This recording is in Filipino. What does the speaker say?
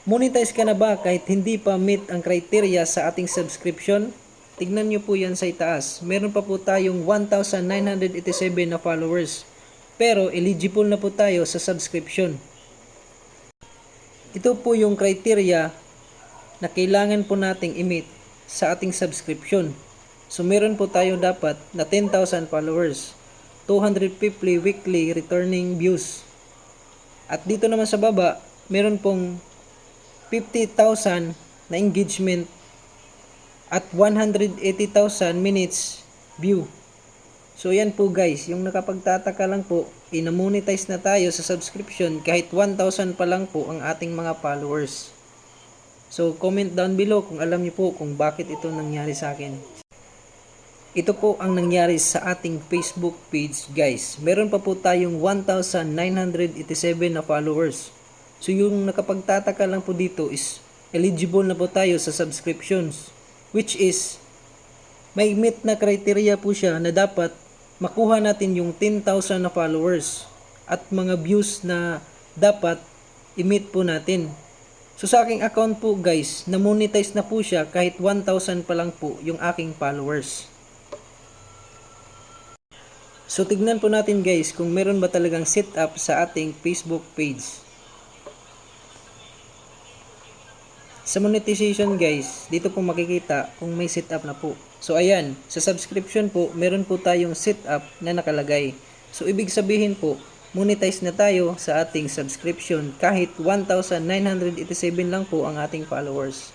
Monetize ka na ba kahit hindi pa meet ang criteria sa ating subscription? Tignan nyo po yan sa itaas. Meron pa po tayong 1,987 na followers. Pero eligible na po tayo sa subscription. Ito po yung criteria na kailangan po nating i-meet sa ating subscription. So meron po tayo dapat na 10,000 followers, 250 weekly returning views. At dito naman sa baba, meron pong 50,000 na engagement at 180,000 minutes view. So yan po guys, yung nakapagtataka lang po, ina-monetize na tayo sa subscription kahit 1,000 pa lang po ang ating mga followers. So comment down below kung alam niyo po kung bakit ito nangyari sa akin. Ito po ang nangyari sa ating Facebook page guys. Meron pa po tayong 1,987 na followers. So yung nakapagtataka lang po dito is eligible na po tayo sa subscriptions, which is may meet na criteria po siya na dapat makuha natin yung 10,000 na followers at mga views na dapat i-meet po natin. So sa aking account po guys, na-monetize na po siya kahit 1,000 pa lang po yung aking followers. So tignan po natin guys kung meron ba talagang setup sa ating Facebook page. Sa monetization guys, dito po makikita kung may setup na po. So ayan, sa subscription po, meron po tayong setup na nakalagay. So ibig sabihin po, monetize na tayo sa ating subscription kahit 1,987 lang po ang ating followers.